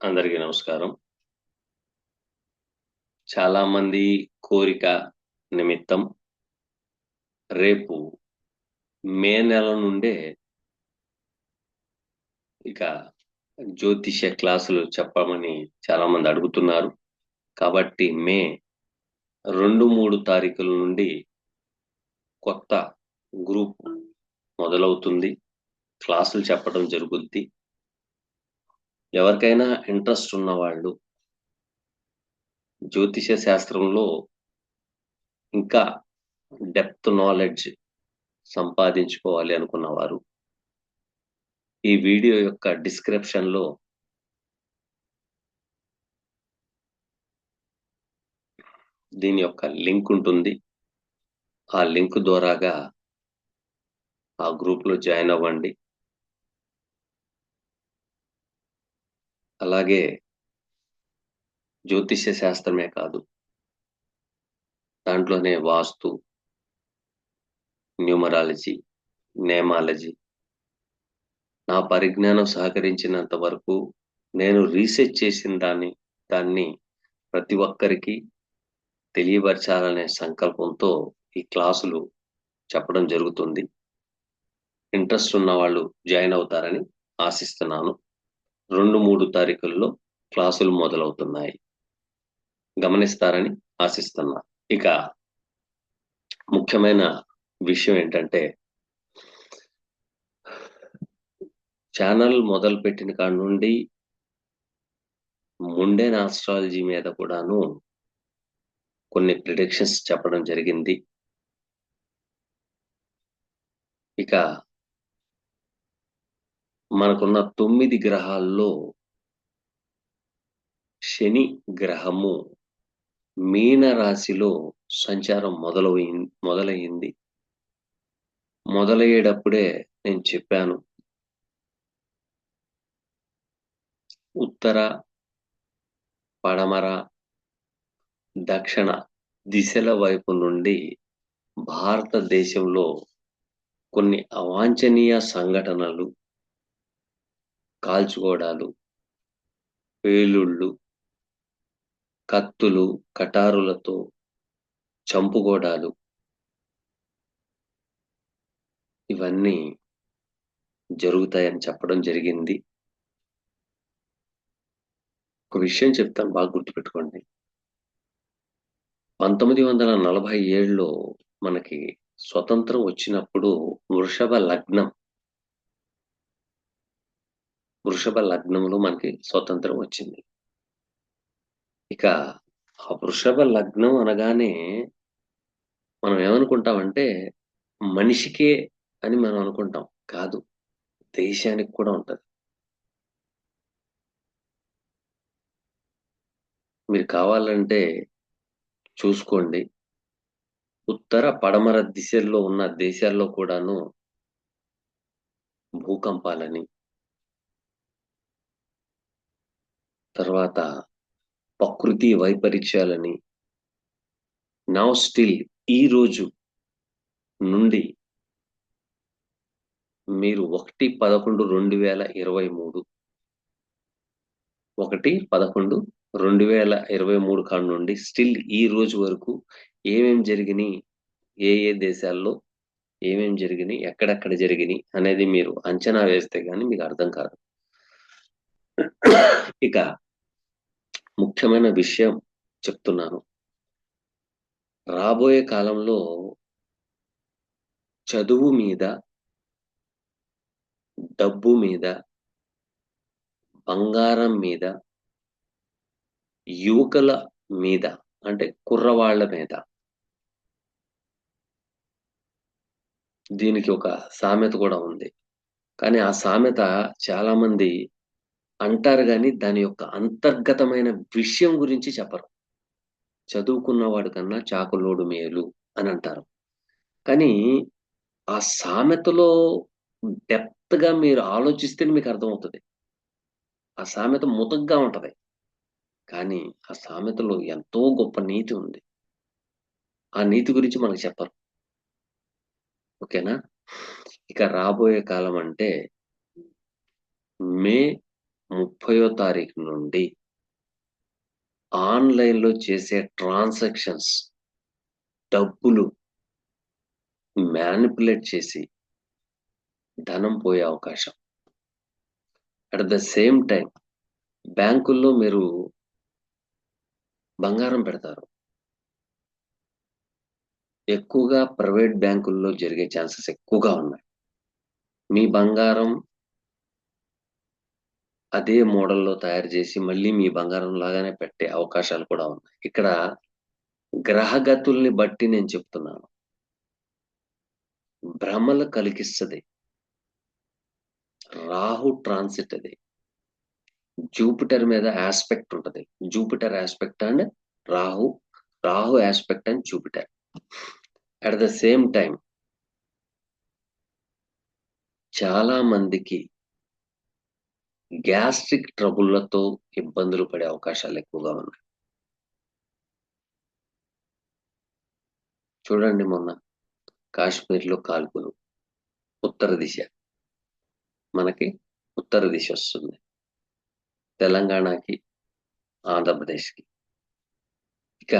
అందరికీ నమస్కారం. చాలా మంది కోరిక నిమిత్తం రేపు మే నెల నుండే ఇక జ్యోతిష్య క్లాసులు చెప్పమని చాలా మంది అడుగుతున్నారు. కాబట్టి మే 2-3 తారీఖుల నుండి కొత్త గ్రూప్ మొదలవుతుంది. క్లాసులు చెప్పడం జరుగుద్ది. ఎవరికైనా ఇంట్రెస్ట్ ఉన్నవాళ్ళు జ్యోతిష శాస్త్రంలో ఇంకా డెప్త్ నాలెడ్జ్ సంపాదించుకోవాలి అనుకున్నవారు ఈ వీడియో యొక్క డిస్క్రిప్షన్ లో దీని యొక్క లింక్ ఉంటుంది. ఆ లింక్ ద్వారాగా ఆ గ్రూప్ లో జాయిన్ అవ్వండి. అలాగే జ్యోతిష్య శాస్త్రమే కాదు, దాంట్లోనే వాస్తు, న్యూమరాలజీ, నేమాలజీ, నా పరిజ్ఞానం సహకరించినంత వరకు నేను రీసెర్చ్ చేసిన దాన్ని ప్రతి ఒక్కరికి తెలియపరచాలనే సంకల్పంతో ఈ క్లాసులు చెప్పడం జరుగుతుంది. ఇంట్రెస్ట్ ఉన్న వాళ్ళు జాయిన్ అవుతారని ఆశిస్తున్నాను. 2-3 తారీఖుల్లో క్లాసులు మొదలవుతున్నాయి. గమనిస్తారని ఆశిస్తున్నా. ఇక ముఖ్యమైన విషయం ఏంటంటే, ఛానల్ మొదలు పెట్టిన కాడి నుండి ముండెన్ ఆస్ట్రాలజీ మీద కూడాను కొన్ని ప్రిడిక్షన్స్ చెప్పడం జరిగింది. ఇక మనకున్న 9 గ్రహాల్లో శని గ్రహము మీన రాశిలో సంచారం మొదలయ్యింది. మొదలయ్యేటప్పుడే నేను చెప్పాను, ఉత్తర, పడమర, దక్షిణ దిశల వైపు నుండి భారతదేశంలో కొన్ని అవాంఛనీయ సంఘటనలు, కాల్చుకోవడాలు, పేలుళ్ళు, కత్తులు, కటారులతో చంపుకోవడాలు, ఇవన్నీ జరుగుతాయని చెప్పడం జరిగింది. ఒక విషయం చెప్తాను, బాగా గుర్తుపెట్టుకోండి. 1947లో మనకి స్వతంత్రం వచ్చినప్పుడు వృషభ లగ్నంలో మనకి స్వతంత్రం వచ్చింది. ఇక ఆ వృషభ లగ్నం అనగానే మనం ఏమనుకుంటామంటే మనిషికే అని మనం అనుకుంటాం. కాదు, దేశానికి కూడా ఉంటది. మీరు కావాలంటే చూసుకోండి, ఉత్తర పడమర దిశల్లో ఉన్న దేశాల్లో కూడాను భూకంపాలని, తర్వాత ప్రకృతి వైపరీత్యాలని నౌ స్టిల్ ఈ రోజు నుండి మీరు 1/11/2023 1/11/2023 కాడ నుండి స్టిల్ ఈ రోజు వరకు ఏమేం జరిగినాయి, ఏ దేశాల్లో ఏమేం జరిగినాయి, ఎక్కడెక్కడ జరిగినాయి అనేది మీరు అంచనా వేస్తే గానీ మీకు అర్థం కాదు. ఇక ముఖ్యమైన విషయం చెప్తున్నాను. రాబోయే కాలంలో చదువు మీద, డబ్బు మీద, బంగారం మీద, యువకుల మీద, అంటే కుర్రవాళ్ల మీద, దీనికి ఒక సామెత కూడా ఉంది. కానీ ఆ సామెత చాలా మంది అంటారు కానీ దాని యొక్క అంతర్గతమైన విషయం గురించి చెప్పరు. చదువుకున్నవాడు కన్నా చాకులోడు మేలు అని అంటారు. కానీ ఆ సామెతలో డెప్త్ గా మీరు ఆలోచిస్తే మీకు అర్థమవుతుంది. ఆ సామెత ముతగ్గా ఉంటది, కానీ ఆ సామెతలో ఎంతో గొప్ప నీతి ఉంది. ఆ నీతి గురించి మనకు చెప్పరు. ఓకేనా? ఇక రాబోయే కాలం అంటే మే 30వ తారీఖు నుండి ఆన్‌లైన్‌లో చేసే ట్రాన్సాక్షన్స్ డబ్బులు మ్యానిపులేట్ చేసి ధనం పోయే అవకాశం. అట్ ద సేమ్ టైమ్ బ్యాంకుల్లో మీరు బంగారం పెడతారు. ఎక్కువగా ప్రైవేట్ బ్యాంకుల్లో జరిగే ఛాన్సెస్ ఎక్కువగా ఉన్నాయి. మీ బంగారం అదే మోడల్‌లో తయారు చేసి మళ్ళీ మీ బంగారం లాగానే పెట్టే అవకాశాలు కూడా ఉన్నాయి. ఇక్కడ గ్రహగతుల్ని బట్టి నేను చెప్తున్నాను. భ్రమలు కలిగిస్తది. రాహు ట్రాన్సిట్ అది. జూపిటర్ మీద యాస్పెక్ట్ ఉంటది. Jupiter aspect and Rahu, Rahu aspect and Jupiter. At the same time చాలా మందికి గ్యాస్ట్రిక్ ట్రబుల్లతో ఇబ్బందులు పడే అవకాశాలు ఎక్కువగా ఉన్నాయి. చూడండి మొన్న కాశ్మీర్‌లో కాల్పులు. ఉత్తర దిశ. మనకి ఉత్తర దిశ వస్తుంది. తెలంగాణకి, ఆంధ్రప్రదేశ్‌కి. ఇక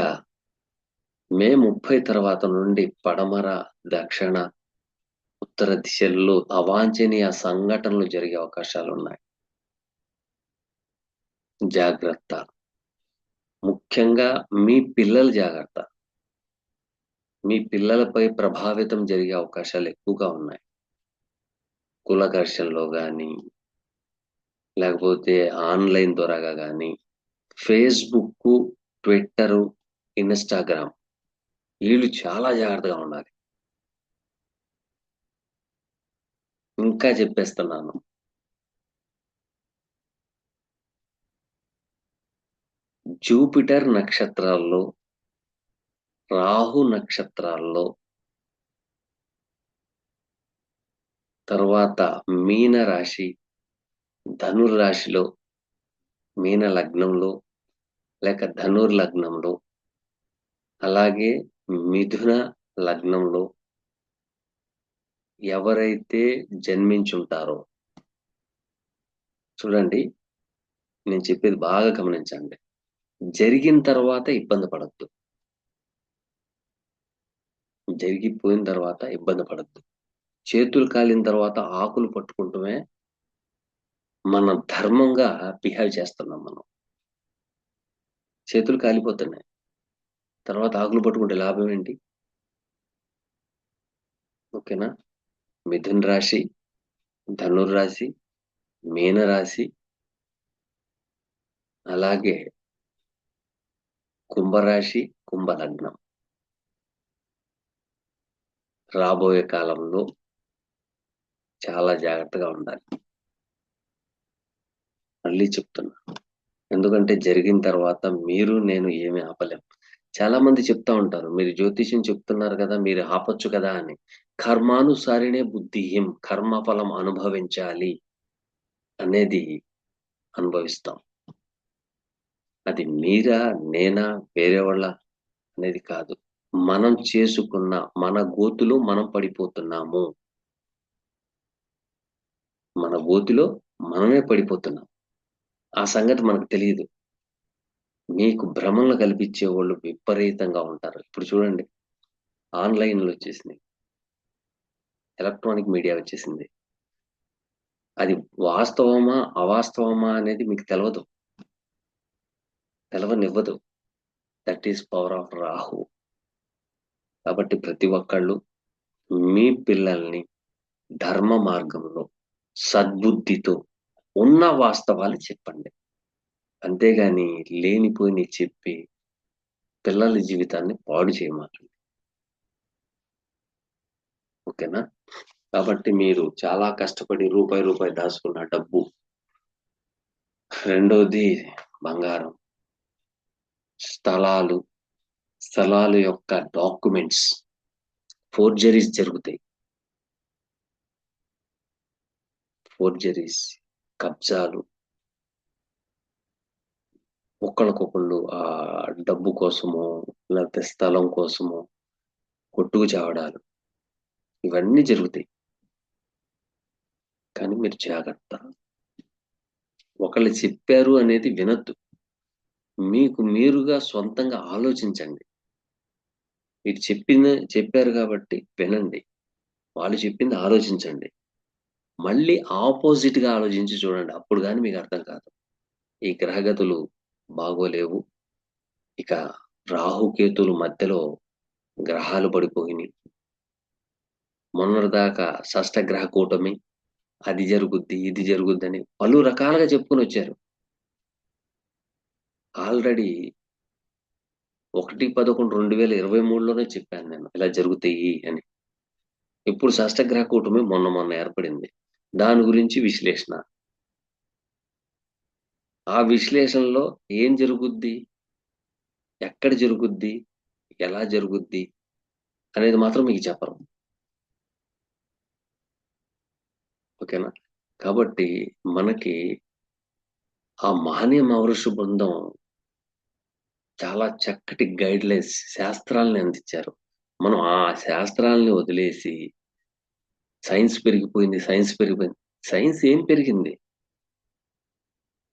మే 30 తర్వాత నుండి పడమర, దక్షిణ, ఉత్తర దిశల్లో అవాంఛనీయ సంఘటనలు జరిగే అవకాశాలున్నాయి. జాగ్రత్త. ముఖ్యంగా మీ పిల్లలు జాగ్రత్త. మీ పిల్లలపై ప్రభావితం జరిగే అవకాశాలు ఎక్కువగా ఉన్నాయి. కుల ఘర్షణలో గాని, లేకపోతే ఆన్‌లైన్ ద్వారాగా గాని, ఫేస్‌బుక్కు, ట్విట్టరు, ఇన్‌స్టాగ్రామ్ వీళ్ళు చాలా జాగ్రత్తగా ఉండాలి. ఇంకా చెప్పేస్తున్నాను. జూపిటర్ నక్షత్రాల్లో, రాహు నక్షత్రాల్లో, తర్వాత మీన రాశి, ధనుర్రాశిలో, మీన లగ్నంలో, లేక ధనుర్ లగ్నంలో, అలాగే మిథున లగ్నంలో ఎవరైతే జన్మించుంటారో చూడండి, నేను చెప్పేది బాగా గమనించండి. జరిగిన తర్వాత ఇబ్బంది పడొద్దు. జరిగిపోయిన తర్వాత ఇబ్బంది పడొద్దు. చేతులు కాలిన తర్వాత ఆకులు పట్టుకుంటమే మన ధర్మంగా బిహేవ్ చేస్తున్నాం మనం. చేతులు కాలిపోతున్నాయి. తర్వాత ఆకులు పట్టుకుంటే లాభం ఏంటి? ఓకేనా? మిథున రాశి, ధనుర్రాశి, మీన రాశి, అలాగే కుంభరాశి, కుంభ లగ్నం. రాబోయే కాలంలో చాలా జాగ్రత్తగా ఉండాలి. మళ్ళీ చెప్తున్నా. ఎందుకంటే జరిగిన తర్వాత మీరు, నేను ఏమి ఆపలేం. చాలా మంది చెప్తా ఉంటారు. మీరు జ్యోతిష్యం చెప్తున్నారు కదా! మీరు ఆపొచ్చు కదా అని. కర్మానుసారిణే బుద్ధిః. కర్మఫలం అనుభవించాలి అనేది అనుభవిస్తాం. అది మీరా, నేనా, వేరే వాళ్ళా అనేది కాదు. మనం చేసుకున్న మన గోతిలో మనం పడిపోతున్నాము. మన గోతిలో మనమే పడిపోతున్నాం. ఆ సంగతి మనకు తెలీదు. మీకు భ్రమలు కల్పించేవాళ్ళు విపరీతంగా ఉంటారు. ఇప్పుడు చూడండి ఆన్‌లైన్‌లో వచ్చేసినాయి. ఎలక్ట్రానిక్ మీడియా వచ్చేసింది. అది వాస్తవమా? అవాస్తవమా? అనేది మీకు తెలవదు. తెలవనివ్వదు. That is power of Rahu. కాబట్టి ప్రతి ఒక్కళ్ళు మీ పిల్లల్ని ధర్మ మార్గంలో, సద్బుద్ధితో ఉన్న వాస్తవాలు చెప్పండి. అంతేగాని లేనిపోనియి చెప్పి పిల్లల జీవితాన్ని పాడు చేయమాకండి. ఓకేనా? కాబట్టి మీరు చాలా కష్టపడి రూపాయి దాచుకున్న డబ్బు, రెండోది బంగారం, స్థలాలు, స్థలాల యొక్క డాక్యుమెంట్స్ ఫోర్జరీస్ జరుగుతాయి. ఫోర్జరీస్, కబ్జాలు, ఒకళ్ళకొకళ్ళు డబ్బు కోసమో, లేకపోతే స్థలం కోసమో కొట్టుకు చావడాలు ఇవన్నీ జరుగుతాయి. కానీ మీరు జాగ్రత్త. ఒకళ్ళు చెప్పారు అనేది వినొద్దు. మీకు మీరుగా సొంతంగా ఆలోచించండి. మీరు చెప్పారు కాబట్టి వినండి. వాళ్ళు చెప్పింది ఆలోచించండి. మళ్ళీ ఆపోజిట్‌గా ఆలోచించి చూడండి. అప్పుడు గాని మీకు అర్థం కాదు. ఈ గ్రహగతులు బాగోలేవు. ఇక రాహుకేతువుల మధ్యలో గ్రహాలు పడిపోయినియి. మొన్నటిదాకా షష్టగ్రహ కూటమి. అది జరుగుద్ది, ఇది జరుగుద్దని పలు రకాలుగా చెప్పుకొనొచ్చారు. ఆల్రెడీ 1/11/2023లోనే చెప్పాను నేను. ఇలా జరుగుతాయి అని. ఇప్పుడు షష్టగ్రహ కూటమి మొన్న మొన్న ఏర్పడింది. దాని గురించి విశ్లేషణ. ఆ విశ్లేషణలో ఏం జరుగుద్ది? ఎక్కడ జరుగుద్ది? ఎలా జరుగుద్ది? అనేది మాత్రం మీకు చెప్పరు. ఓకేనా? కాబట్టి మనకి ఆ మహనీయ మహర్షి బృందం చాలా చక్కటి గైడ్‌లైన్స్ శాస్త్రాల్ని అందించారు. మనం ఆ శాస్త్రాల్ని వదిలేసి సైన్స్ పెరిగిపోయింది, సైన్స్ పెరిగిపోయింది. సైన్స్ ఏం పెరిగింది?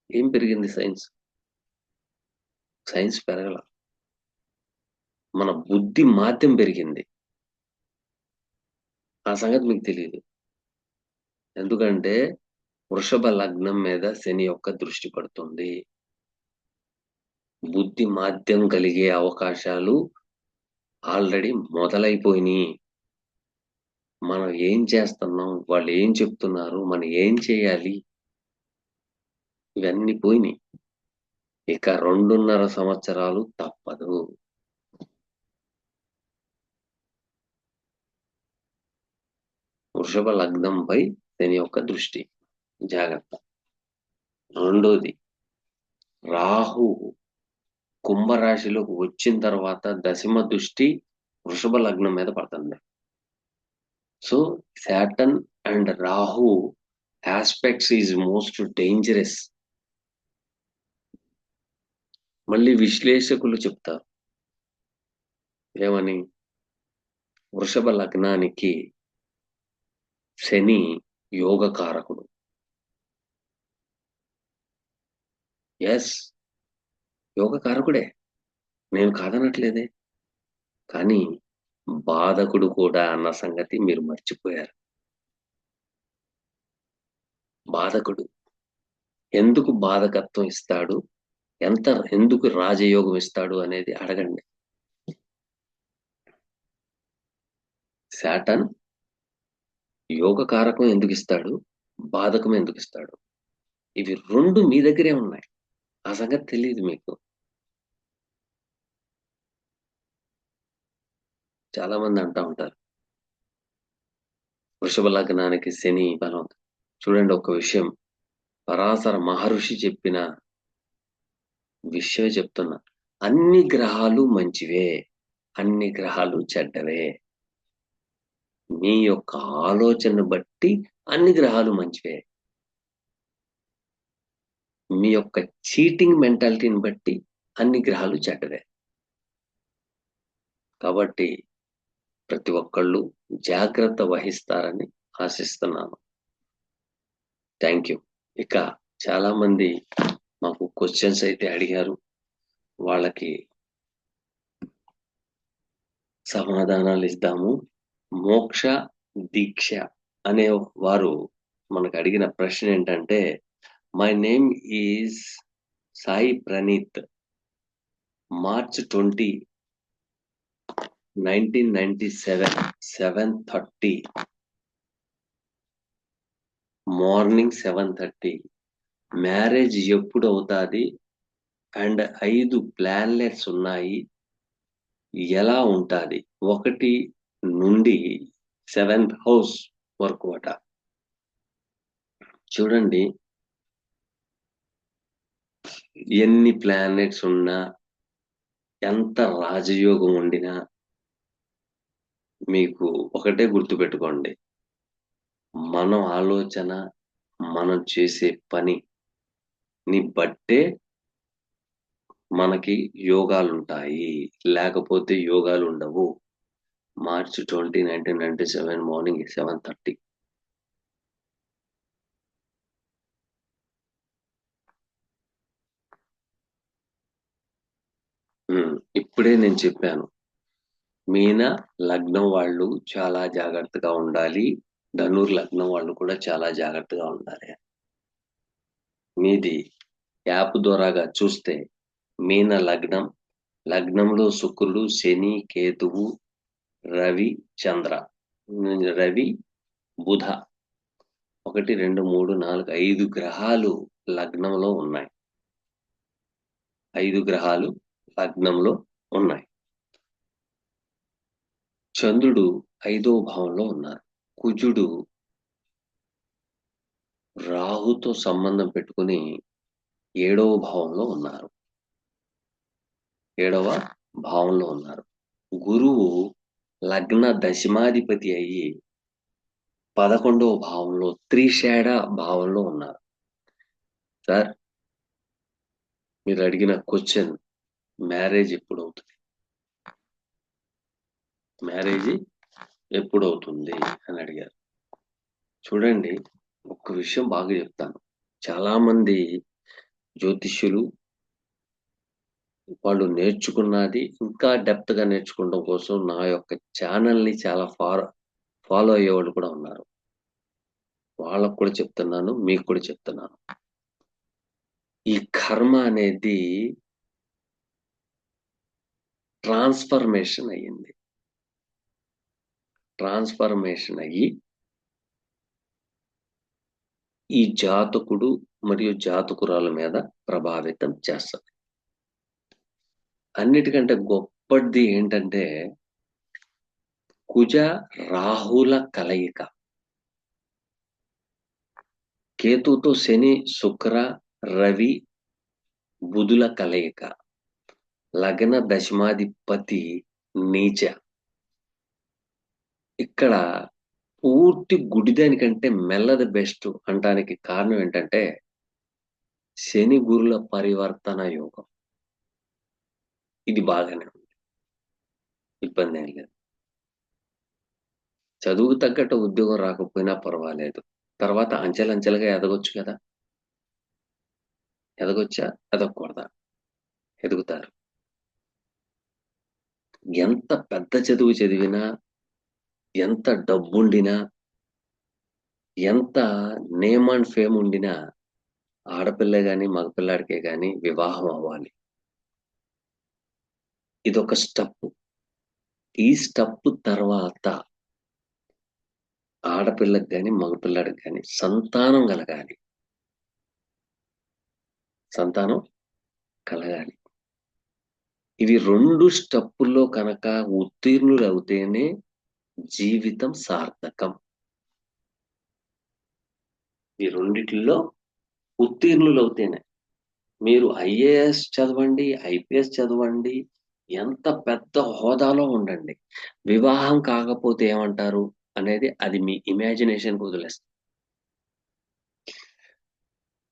ఏం పెరిగింది సైన్స్? సైన్స్ పెరగల. మన బుద్ధి మాధ్యం పెరిగింది. ఆ సంగతి మీకు తెలీదు. ఎందుకంటే వృషభ లగ్నం మీద శని యొక్క దృష్టి పడుతుంది. బుద్ధి మాధ్యం కలిగే అవకాశాలు ఆల్రెడీ మొదలైపోయినియి. మనం ఏం చేస్తున్నాం? వాళ్ళు ఏం చెప్తున్నారు? మనం ఏం చేయాలి? ఇవన్నీ పోయినియి. ఇక 2.5 సంవత్సరాలు తప్పదు. వృషభ లగ్నంపై శని యొక్క దృష్టి. జాగ్రత్త. రెండోది రాహు కుంభరాశిలోకి వచ్చిన తర్వాత దశమ దృష్టి వృషభ లగ్నం మీద పడుతుంది. So Saturn and Rahu aspects is most dangerous. మళ్ళీ విశ్లేషకులు చెప్తారు ఏమని? వృషభ లగ్నానికి శని యోగకారకుడు. ఎస్, యోగకారకుడే. నేను కాదనట్లేదే. కానీ బాధకుడు కూడా అన్న సంగతి మీరు మర్చిపోయారు. బాధకుడు ఎందుకు బాధకత్వం ఇస్తాడు? ఎందుకు రాజయోగం ఇస్తాడు అనేది అడగండి. శాటర్న్ యోగకారకం ఎందుకు ఇస్తాడు? బాధకం ఎందుకు ఇస్తాడు? ఇవి 2 మీ దగ్గరే ఉన్నాయి. ఆ సంగతి తెలీదు మీకు. చాలా మంది అంటా ఉంటారు. వృషభ లగ్నానికి శని బలం. చూడండి ఒక విషయం. పరాశర మహర్షి చెప్పిన విషయమే చెప్తున్నా. అన్ని గ్రహాలు మంచివే. అన్ని గ్రహాలు చెడ్డవే. మీ యొక్క ఆలోచన బట్టి అన్ని గ్రహాలు మంచివే. మీ యొక్క చీటింగ్ మెంటాలిటీని బట్టి అన్ని గ్రహాలు చెడ్డవే. కాబట్టి ప్రతి ఒక్కళ్ళు జాగ్రత్త వహిస్తారని ఆశిస్తున్నాను. Thank you. ఇక చాలా మంది మాకు క్వశ్చన్స్ అయితే అడిగారు. వాళ్ళకి సమాధానాలు ఇద్దాము. మోక్ష దీక్ష అనే వారు మనకు అడిగిన ప్రశ్న ఏంటంటే, my name is Sai Praneeth. March 20, 1997, 7:30 morning 7:30. Marriage ఎప్పుడు అవుతాది? అండ్ 5 ప్లాన్లెట్స్ ఉన్నాయి. ఎలా ఉంటాది? 1 నుండి 7th హౌస్ వరకు అట. చూడండి, ఎన్ని ప్లానెట్స్ ఉన్నా, ఎంత రాజయోగం ఉండినా మీకు ఒకటే గుర్తుపెట్టుకోండి. మనం ఆలోచన, మనం చేసే పనిని బట్టే మనకి యోగాలుంటాయి. లేకపోతే యోగాలుండవు. March 20, 1997 morning 7:30. ఇప్పుడే నేను చెప్పాను. మీన లగ్నం వాళ్ళు చాలా జాగ్రత్తగా ఉండాలి. ధనుర్ లగ్నం వాళ్ళు కూడా చాలా జాగ్రత్తగా ఉండాలి. మీది యాప్ ద్వారాగా చూస్తే మీన లగ్నం, లగ్నంలో శుక్రుడు, శని, కేతువు, రవి, చంద్ర, రవి, బుధ 1, 2, 3, 4, 5 గ్రహాలు లగ్నంలో ఉన్నాయి. 5 గ్రహాలు లగ్నంలో ఉన్నాయి. చంద్రుడు 5వ భావంలో ఉన్నారు. కుజుడు రాహుతో సంబంధం పెట్టుకుని 7వ భావంలో ఉన్నారు. 7వ భావంలో ఉన్నారు. గురువు లగ్న దశమాధిపతి అయ్యి 11వ భావంలో త్రిషేడ భావంలో ఉన్నారు. సార్, మీరు అడిగిన క్వశ్చన్, మ్యారేజ్ ఎప్పుడు అవుతుంది, మ్యారేజ్ ఎప్పుడు అవుతుంది అని అడిగారు. చూడండి, ఒక్క విషయం బాగా చెప్తాను. చాలా మంది జ్యోతిష్యులు వాళ్ళు నేర్చుకున్నది ఇంకా డెప్త్ గా నేర్చుకోవడం కోసం నా యొక్క ఛానల్ ని చాలా ఫాలో అయ్యేవాళ్ళు కూడా ఉన్నారు. వాళ్ళకు కూడా చెప్తున్నాను, మీకు కూడా చెప్తున్నాను. ఈ కర్మ అనేది ట్రాన్స్ఫర్మేషన్ అయ్యింది. ట్రాన్స్ఫర్మేషన్ అయ్యి ఈ జాతకుడు మరియు జాతకురాల మీద ప్రభావితం చేస్తుంది. అన్నిటికంటే గొప్పది ఏంటంటే కుజ రాహుల కలయిక, కేతుతో శని, శుక్ర, రవి, బుధుల కలయిక, లగ్న దశమాధిపతి నీచ. ఇక్కడ పూర్తి గుడిదానికంటే మెల్లది బెస్ట్ అంటానికి కారణం ఏంటంటే శని గురుల పరివర్తన యోగం. ఇది బాగానే ఉంది, ఇబ్బంది ఏం లేదు. చదువుకు తగ్గట్టు ఉద్యోగం రాకపోయినా పర్వాలేదు, తర్వాత అంచెలంచెలుగా ఎదగొచ్చు కదా. ఎదగొచ్చా, ఎదగకూడదా? ఎదుగుతారు. ఎంత పెద్ద చదువు చదివినా, ఎంత డబ్బుండినా, ఎంత నేమ్ అండ్ ఫేమ్ ఉండినా ఆడపిల్ల గాని మగపిల్లాడికే గాని వివాహం అవ్వాలి. ఇదొక స్టెప్. ఈ స్టెప్ తర్వాత ఆడపిల్లకి గాని మగపిల్లాడికి గాని సంతానం కలగాలి. సంతానం కలగాలి. ఇవి 2 స్టెప్పుల్లో కనుక ఉత్తీర్ణులు అవుతేనే జీవితం సార్థకం. ఈ రెండిటిల్లో ఉత్తీర్ణులు అవుతేనే. మీరు ఐఏఎస్ చదవండి, ఐపీఎస్ చదవండి, ఎంత పెద్ద హోదాలో ఉండండి, వివాహం కాకపోతే ఏమంటారు అనేది అది మీ ఇమాజినేషన్కి వదిలేస్తుంది.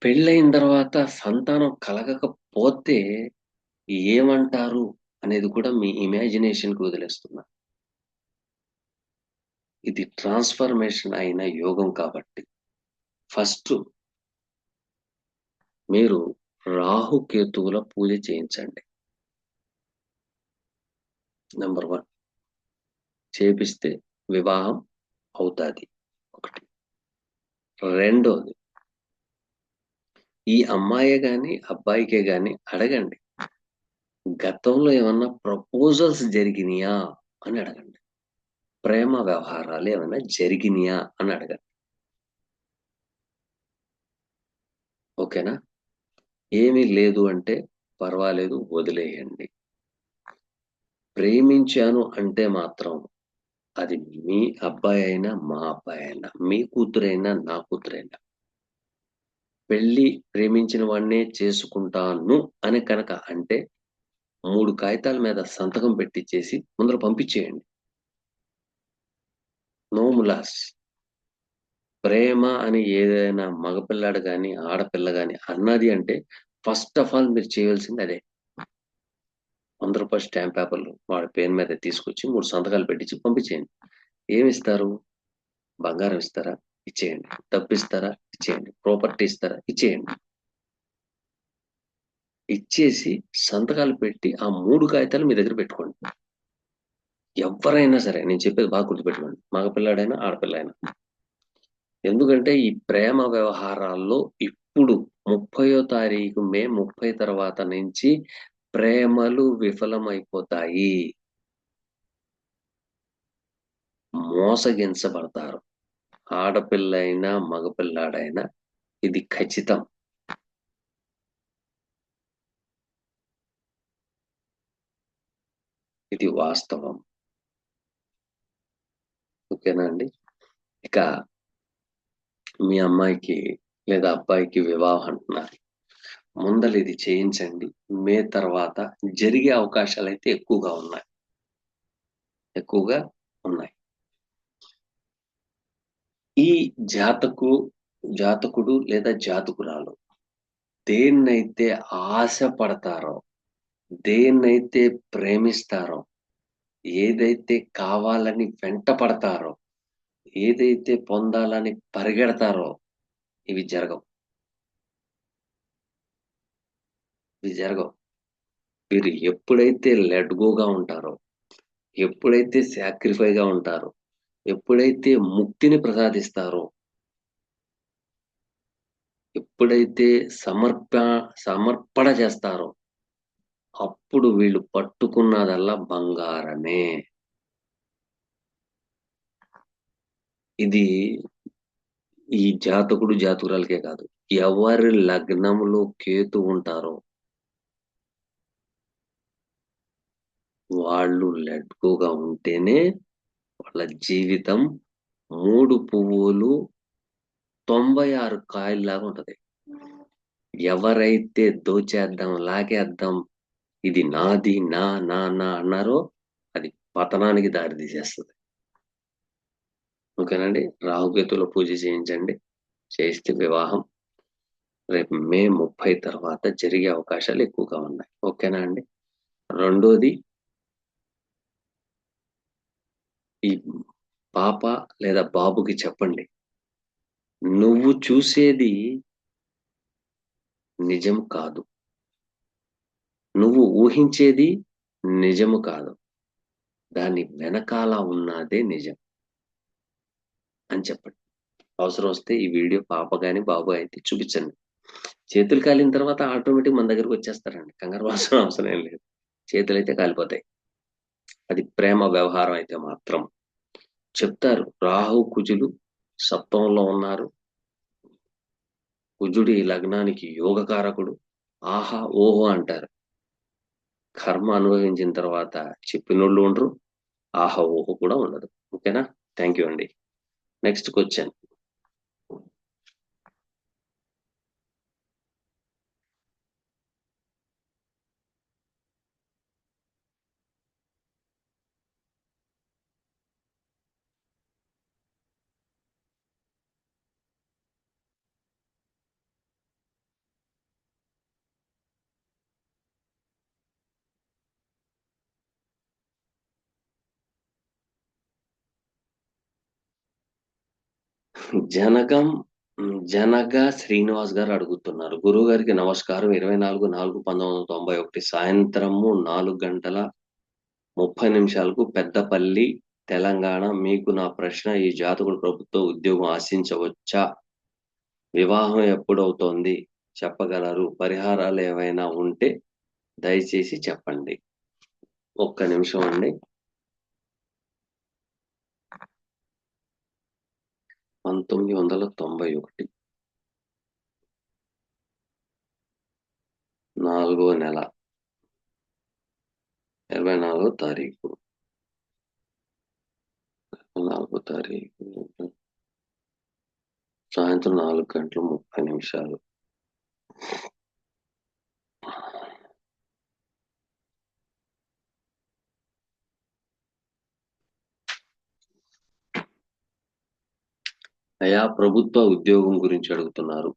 పెళ్ళైన తర్వాత సంతానం కలగకపోతే ఏమంటారు అనేది కూడా మీ ఇమాజినేషన్కి వదిలేస్తున్నా. ఇది ట్రాన్స్ఫర్మేషన్ అయిన యోగం కాబట్టి ఫస్ట్ మీరు రాహుకేతువుల పూజ చేయించండి. నెంబర్ 1 చేపిస్తే వివాహం అవుతాది. ఒకటి. రెండోది, ఈ అమ్మాయే గాని అబ్బాయికే గాని అడగండి, గతంలో ఏమన్నా ప్రపోజల్స్ జరిగినాయా అని అడగండి. ప్రేమ వ్యవహారాలు ఏమైనా జరిగినాయా అని అడగండి. ఓకేనా? ఏమీ లేదు అంటే పర్వాలేదు, వదిలేయండి. ప్రేమించాను అంటే మాత్రం అది మీ అబ్బాయి అయినా మా అబ్బాయి అయినా, మీ కూతురైనా నా కూతురైనా, పెళ్లి ప్రేమించిన వాడినే చేసుకుంటాను అని కనుక అంటే 3 కాగితాల మీద సంతకం పెట్టించేసి ముందర పంపించేయండి. నో ములాస్. ప్రేమ అని ఏదైనా మగపిల్లాడు గాని ఆడపిల్ల గాని అన్నది అంటే ఫస్ట్ ఆఫ్ ఆల్ మీరు చేయవలసింది అదే. రూ. 100 స్టాంప్ పేపర్లు వాడి పేరు మీద తీసుకొచ్చి 3 సంతకాలు పెట్టించి పంపించేయండి. ఏమిస్తారు? బంగారం ఇస్తారా? ఇచ్చేయండి. డబ్బు ఇస్తారా? ఇచ్చేయండి. ప్రాపర్టీ ఇస్తారా? ఇచ్చేయండి. ఇచ్చేసి సంతకాలు పెట్టి ఆ 3 కాగితాలు మీ దగ్గర పెట్టుకోండి. ఎవ్వరైనా సరే నేను చెప్పేది బాగా గుర్తుపెట్టుకోండి. మగపిల్లాడైనా, ఆడపిల్లైనా. ఎందుకంటే ఈ ప్రేమ వ్యవహారాల్లో ఇప్పుడు 30వ తారీఖు మే 30 తర్వాత నుంచి ప్రేమలు విఫలమైపోతాయి. మోసగించబడతారు. ఆడపిల్లైనా, మగపిల్లాడైనా ఇది ఖచ్చితం. ఇది వాస్తవం. ఓకేనా అండి? ఇక మీ అమ్మాయికి లేదా అబ్బాయికి వివాహం అంటున్నారు. ముందల ఇది చేయించండి. మే తర్వాత జరిగే అవకాశాలైతే ఎక్కువగా ఉన్నాయి. ఎక్కువగా ఉన్నాయి. ఈ జాతకుడు లేదా జాతకురాలు దేన్నైతే ఆశపడతారో, దేన్నైతే ప్రేమిస్తారో, ఏదైతే కావాలని వెంటపడతారో, ఏదైతే పొందాలని పరిగెడతారో ఇవి జరగవు. ఇవి జరగవు. వీరు ఎప్పుడైతే లెట్ గోగా ఉంటారో, ఎప్పుడైతే సాక్రిఫైగా ఉంటారో, ఎప్పుడైతే ముక్తిని ప్రసాదిస్తారో, ఎప్పుడైతే సమర్పణ చేస్తారో అప్పుడు వీళ్ళు పట్టుకున్నదల్లా బంగారమే. ఇది ఈ జాతకుడు జాతకురాలకే కాదు, ఎవరి లగ్నములో కేతు ఉంటారో వాళ్ళు లెట్ గోగా ఉంటేనే వాళ్ళ జీవితం 3 పువ్వులు 96 కాయల్లాగా ఉంటది. ఎవరైతే దోచేద్దాం, లాగేద్దాం, ఇది నాది, నా నా నా అన్నారో అది పతనానికి దారి తీసేస్తుంది. ఓకేనండి? రాహుకేతుల పూజ చేయించండి. చేస్తే వివాహం రేపు మే 30 తర్వాత జరిగే అవకాశాలు ఎక్కువగా ఉన్నాయి. ఓకేనా అండి? రెండోది, ఈ పాప లేదా బాబుకి చెప్పండి. నువ్వు చూసేది నిజం కాదు. నువ్వు ఊహించేది నిజము కాదు. దాని వెనకాల ఉన్నదే నిజం అని చెప్పండి. అవసరం వస్తే ఈ వీడియో పాప గాని బాబు అయితే చూపించండి. చేతులు కాలిన తర్వాత ఆటోమేటిక్ మన దగ్గరకు వచ్చేస్తారండి. కంగారు పడాల్సిన అవసరం ఏం లేదు. చేతులు అయితే కాలిపోతాయి. అది ప్రేమ వ్యవహారం అయితే మాత్రం. చెప్తారు రాహు కుజులు సప్తమంలో ఉన్నారు. కుజుడు ఈ లగ్నానికి యోగకారకుడు. ఆహా ఓహో అంటారు. కర్మ అనుభవించిన తర్వాత చెప్పినోళ్ళు ఉండరు. ఆహా ఓహో కూడా ఉండదు. ఓకేనా? థ్యాంక్ యూ అండి. Next question. జనగం జనగ శ్రీనివాస్ గారు అడుగుతున్నారు. గురువు గారికి నమస్కారం. 24/4/1991 సాయంత్రము 4:30 పెద్దపల్లి, తెలంగాణ. మీకు నా ప్రశ్న, ఈ జాతకుడు ప్రభుత్వ ఉద్యోగం ఆశించవచ్చా? వివాహం ఎప్పుడవుతోంది చెప్పగలరు? పరిహారాలు ఏవైనా ఉంటే దయచేసి చెప్పండి. ఒక్క నిమిషం అండి. 1991 4వ నెల 24వ తారీఖు 4వ తారీఖు సాయంత్రం 4:30. అయా ప్రభుత్వ ఉద్యోగం గురించి అడుగుతున్నారు.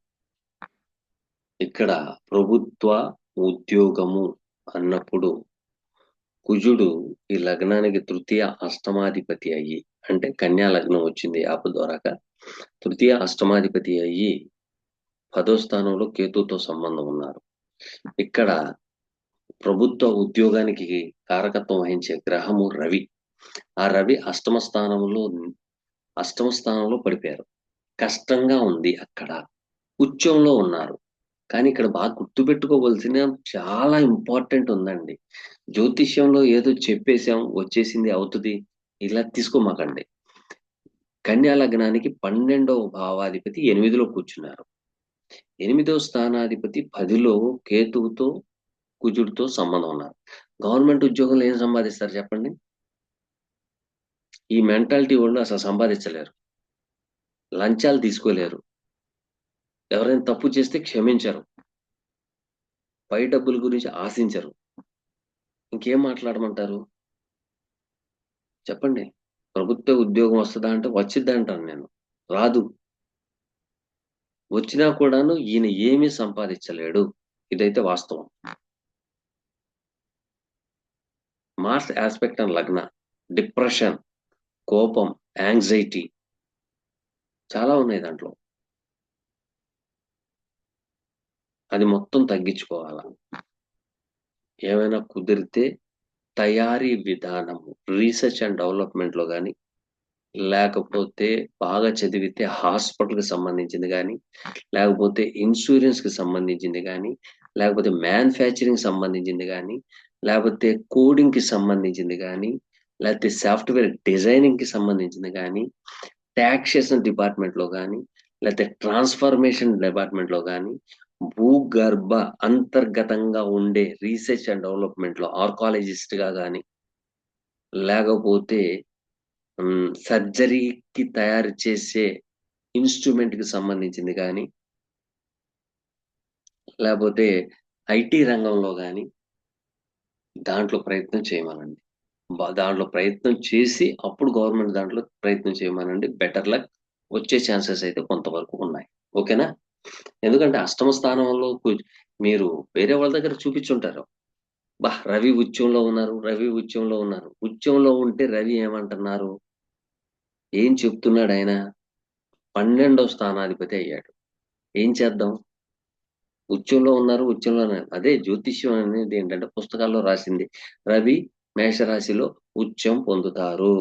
ఇక్కడ ప్రభుత్వ ఉద్యోగము అన్నప్పుడు కుజుడు ఈ లగ్నానికి తృతీయ అష్టమాధిపతి అయ్యి, అంటే కన్యా లగ్నం వచ్చింది యాప్ ద్వారాగా, తృతీయ అష్టమాధిపతి అయ్యి 10వ స్థానంలో కేతుతో సంబంధం ఉన్నారు. ఇక్కడ ప్రభుత్వ ఉద్యోగానికి కారకత్వం వహించే గ్రహము రవి. ఆ రవి అష్టమ స్థానంలో పడిపోయారు. కష్టంగా ఉంది అక్కడ. ఉచ్చంలో ఉన్నారు. కానీ ఇక్కడ బాగా గుర్తుపెట్టుకోవలసిన చాలా ఇంపార్టెంట్ ఉందండి. జ్యోతిష్యంలో ఏదో చెప్పేసాం, వచ్చేసింది, అవుతుంది, ఇలా తీసుకోమాకండి. కన్యా లగ్నానికి 12వ భావాధిపతి 8లో కూర్చున్నారు. 8వ స్థానాధిపతి 10లో కేతువుతో కుజుడితో సంబంధం ఉన్నారు. గవర్నమెంట్ ఉద్యోగంలో ఏం సంపాదిస్తారు చెప్పండి? ఈ మెంటాలిటీ వాళ్ళు అసలు సంపాదించలేరు. లంచాలు తీసుకోలేరు. ఎవరైనా తప్పు చేస్తే క్షమించరు. పై డబ్బుల గురించి ఆశించరు. ఇంకేం మాట్లాడమంటారు చెప్పండి? ప్రభుత్వ ఉద్యోగం వస్తుందా అంటే వచ్చిద్దా అంటాను నేను. రాదు. వచ్చినా కూడాను ఈయన ఏమీ సంపాదించలేడు. ఇదైతే వాస్తవం. మార్స్ ఆస్పెక్ట్ అండ్ లగ్న, డిప్రెషన్, కోపం, యాంగ్జైటీ చాలా ఉన్నాయి దాంట్లో. అది మొత్తం తగ్గించుకోవాలా. ఏమైనా కుదిరితే తయారీ విధానము, రీసెర్చ్ అండ్ డెవలప్మెంట్లో కానీ, లేకపోతే బాగా చదివితే హాస్పిటల్కి సంబంధించింది కానీ, లేకపోతే ఇన్సూరెన్స్కి సంబంధించింది కానీ, లేకపోతే మ్యానుఫ్యాక్చరింగ్ సంబంధించింది కానీ, లేకపోతే కోడింగ్కి సంబంధించింది కానీ, లేకపోతే సాఫ్ట్వేర్ డిజైనింగ్కి సంబంధించింది కానీ, ట్యాక్సేషన్ డిపార్ట్మెంట్లో కానీ, లేకపోతే ట్రాన్స్ఫర్మేషన్ డిపార్ట్మెంట్లో కానీ, భూగర్భ అంతర్గతంగా ఉండే రీసెర్చ్ అండ్ డెవలప్మెంట్లో ఆర్కాలజిస్ట్గా కానీ, లేకపోతే సర్జరీకి తయారు చేసే ఇన్స్ట్రుమెంట్కి సంబంధించింది కానీ, లేకపోతే ఐటీ రంగంలో కానీ దాంట్లో ప్రయత్నం చేయమనండి. దాంట్లో ప్రయత్నం చేసి అప్పుడు గవర్నమెంట్ దాంట్లో ప్రయత్నం చేయమనండి. బెటర్ లక్ వచ్చే ఛాన్సెస్ అయితే కొంతవరకు ఉన్నాయి. ఓకేనా? ఎందుకంటే అష్టమ స్థానంలో మీరు వేరే వాళ్ళ దగ్గర చూపించుంటారు. రవి ఉచ్చంలో ఉన్నారు, రవి ఉచ్చంలో ఉన్నారు. ఉచ్చంలో ఉంటే రవి ఏమంటున్నారు? ఏం చెప్తున్నాడు ఆయన? 12వ స్థానాధిపతి అయ్యాడు. ఏం చేద్దాం? ఉచ్చంలో ఉన్నారు, ఉచ్చంలో అదే జ్యోతిష్యం అనేది ఏంటంటే పుస్తకాల్లో రాసింది. రవి మేషరాశిలో ఉచ్చం పొందుతారు.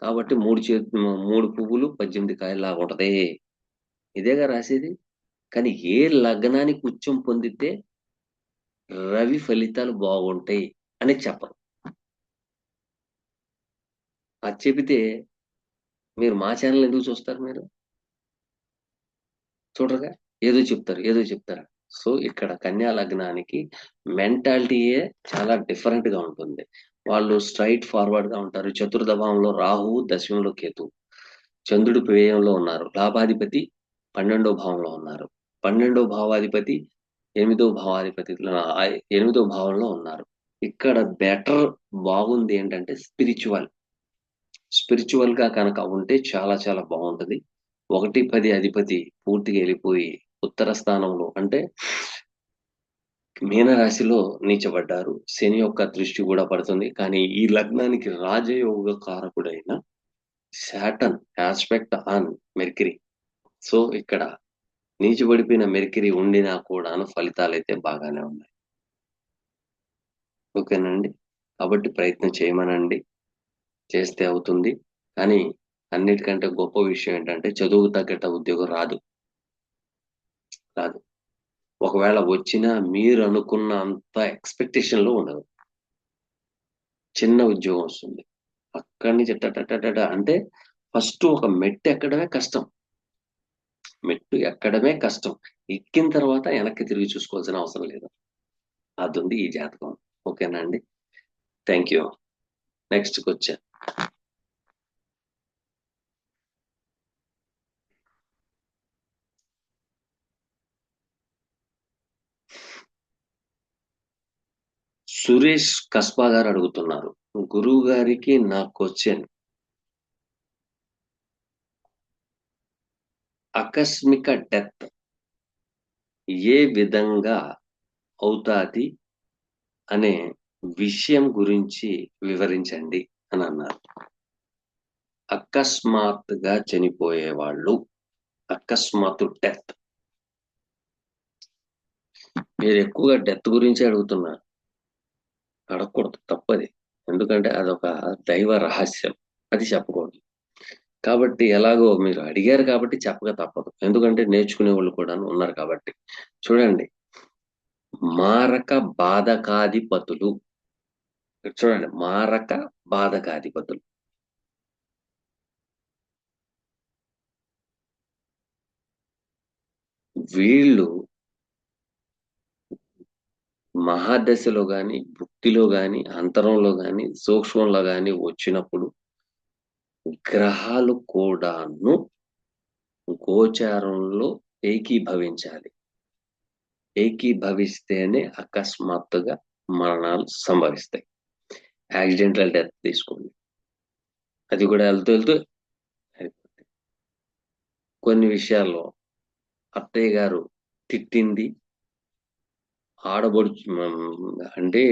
కాబట్టి 3 పువ్వులు 18 కాయల్లాగా ఉంటది. ఇదేగా రాసేది. కానీ ఏ లగ్నానికి ఉచ్చం పొందితే రవి ఫలితాలు బాగుంటాయి అని చెప్పరు. అది చెబితే మీరు మా ఛానల్ ఎందుకు చూస్తారు? మీరు చూడరుగా. ఏదో చెప్తారు, ఏదో చెప్తారు. సో ఇక్కడ కన్యా లగ్నానికి మెంటాలిటీయే చాలా డిఫరెంట్ గా ఉంటుంది. వాళ్ళు స్ట్రైట్ ఫార్వర్డ్ గా ఉంటారు. చతుర్థ భావంలో రాహువు, దశమంలో కేతు, చంద్రుడు వ్యయంలో ఉన్నారు. లాభాధిపతి 12వ భావంలో ఉన్నారు. 12వ భావాధిపతి 8వ భావాధిపతి 8వ భావంలో ఉన్నారు. ఇక్కడ బెటర్ బాగుంది ఏంటంటే స్పిరిచువల్ గా కనుక ఉంటే చాలా చాలా బాగుంటది. 1-10 అధిపతి పూర్తిగా వెళ్ళిపోయి ఉత్తర స్థానంలో అంటే మీనరాశిలో నీచబడ్డారు. శని యొక్క దృష్టి కూడా పడుతుంది. కానీ ఈ లగ్నానికి రాజయోగ కారకుడైన Saturn aspect on Mercury. So ఇక్కడ నీచబడిపోయిన మెర్క్యూరీ ఉండినా కూడాను ఫలితాలు అయితే బాగానే ఉన్నాయి. ఓకేనండి. కాబట్టి ప్రయత్నం చేయమనండి. చేస్తే అవుతుంది. కానీ అన్నిటికంటే గొప్ప విషయం ఏంటంటే చదువుకు తగ్గట్టు ఉద్యోగం రాదు. ఒకవేళ వచ్చినా మీరు అనుకున్న అంత ఎక్స్పెక్టేషన్ లో ఉండదు. చిన్న ఉద్యోగం వస్తుంది. అక్కడి నుంచి అంటే ఫస్ట్ ఒక మెట్టు ఎక్కడమే కష్టం. ఎక్కిన తర్వాత వెనక్కి తిరిగి చూసుకోవాల్సిన అవసరం లేదు. అది ఉంది ఈ జాతకం. ఓకేనా అండి? Thank you. నెక్స్ట్కి వచ్చా. సురేష్ కస్బా గారు అడుగుతున్నారు, గురువు గారికి నా క్వశ్చన్, ఆకస్మిక డెత్ ఏ విధంగా అవుతాది అనే విషయం గురించి వివరించండి అని అన్నారు. అకస్మాత్తుగా చనిపోయేవాళ్ళు, అకస్మాత్తు డెత్ మీరు ఎక్కువగా డెత్ గురించే అడుగుతున్నారు. అడగకూడదు, తప్పది. ఎందుకంటే అదొక దైవ రహస్యం. అది చెప్పకూడదు. కాబట్టి ఎలాగో మీరు అడిగారు కాబట్టి చెప్పక తప్పదు. ఎందుకంటే నేర్చుకునే వాళ్ళు కూడా ఉన్నారు కాబట్టి. చూడండి, మారక బాధకాధిపతులు. చూడండి, మారక బాధకాధిపతులు. వీళ్ళు మహాదశలో గాని, భుక్తిలో గాని, అంతరంలో గాని, సూక్ష్మంలో గాని వచ్చినప్పుడు గ్రహాలు కూడాను గోచారంలో ఏకీభవించాలి. ఏకీభవిస్తేనే అకస్మాత్తుగా మరణాలు సంభవిస్తాయి. యాక్సిడెంటల్ డెత్ తీసుకోండి. అది కూడా వెళ్తూ వెళ్తూ అయిపోతాయి. కొన్ని విషయాల్లో అత్తయ్య గారు తిట్టింది ఆడబడుచు అంటే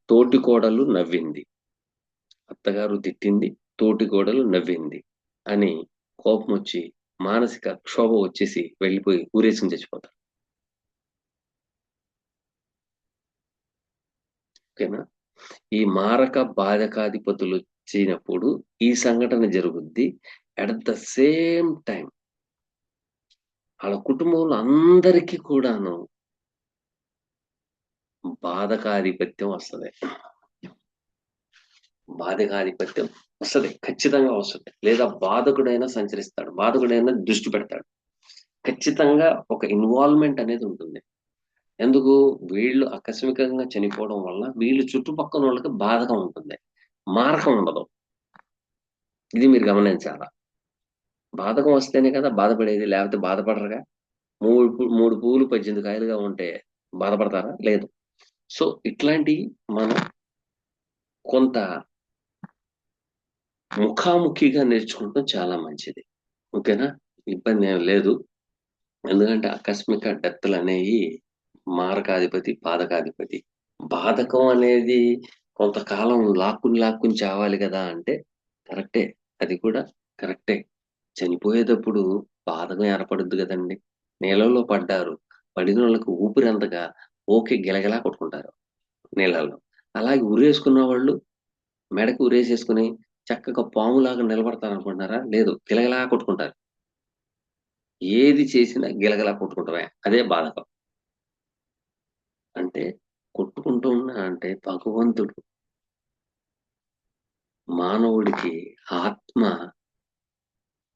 తోటి కోడలు నవ్వింది. అత్తగారు తిట్టింది, తోటి కోడలు నవ్వింది అని కోపం వచ్చి మానసిక క్షోభ వచ్చేసి వెళ్ళిపోయి ఊరేసుకుని చచ్చిపోతారు. ఓకేనా? ఈ మారక బాధకాధిపతులు వచ్చినప్పుడు ఈ సంఘటన జరుగుద్ది. అట్ ద సేమ్ టైం వాళ్ళ కుటుంబంలో అందరికీ కూడాను బాధకాధిపత్యం వస్తది. బాధకాధిపత్యం వస్తది. ఖచ్చితంగా వస్తది. లేదా బాధకుడైనా సంచరిస్తాడు. బాధకుడైనా దృష్టి పెడతాడు. ఖచ్చితంగా ఒక ఇన్వాల్వ్‌మెంట్ అనేది ఉంటుంది. ఎందుకు? వీళ్ళు ఆకస్మికంగా చనిపోవడం వల్ల వీళ్ళు చుట్టుపక్కనోళ్ళకి బాధగా ఉంటుంది. మారకం ఉండదు. ఇది మీరు గమనించాలా. బాధకం వస్తేనే కదా బాధపడేది. లేకపోతే బాధపడరుగా. 3 పువ్వులు 18 కాయలుగా ఉంటే బాధపడతారా? లేదు. సో, ఇట్లాంటియి మనం కొంత ముఖాముఖిగా నేర్చుకుంటం చాలా మంచిది. ఓకేనా? ఇబ్బందేం లేదు. ఎందుకంటే ఆకస్మిక డెత్‌లనేయి మారకాధిపతి, పాదకాధిపతి. బాధకం అనేది కొంతకాలం లాక్కుని చావాలి గదా! అంటే కరెక్టే. అది కూడా కరెక్టే. చనిపోయేటప్పుడు బాధగా ఏర్పడుద్ది గదండీ! నీళ్ళల్లో పడ్డారు. పడినోళ్ళకి ఊపిరందక ఓకే గిలగిలా కొట్టుకుంటారు నీళ్ళల్లో. అలాగే ఉరేసుకున్న వాళ్ళు మెడకు ఉరేసేసుకొని చక్కగా పాములాగా నిలబడతారనుకుంటున్నారా? లేదు. గిలగిలా కొట్టుకుంటారు. ఏది చేసినా గిలగిలా కొట్టుకుంటమే. అదే బాధకం. అంటే కొట్టుకుంటూ ఉన్నా అంటే భగవంతుడు మానవుడికి ఆత్మ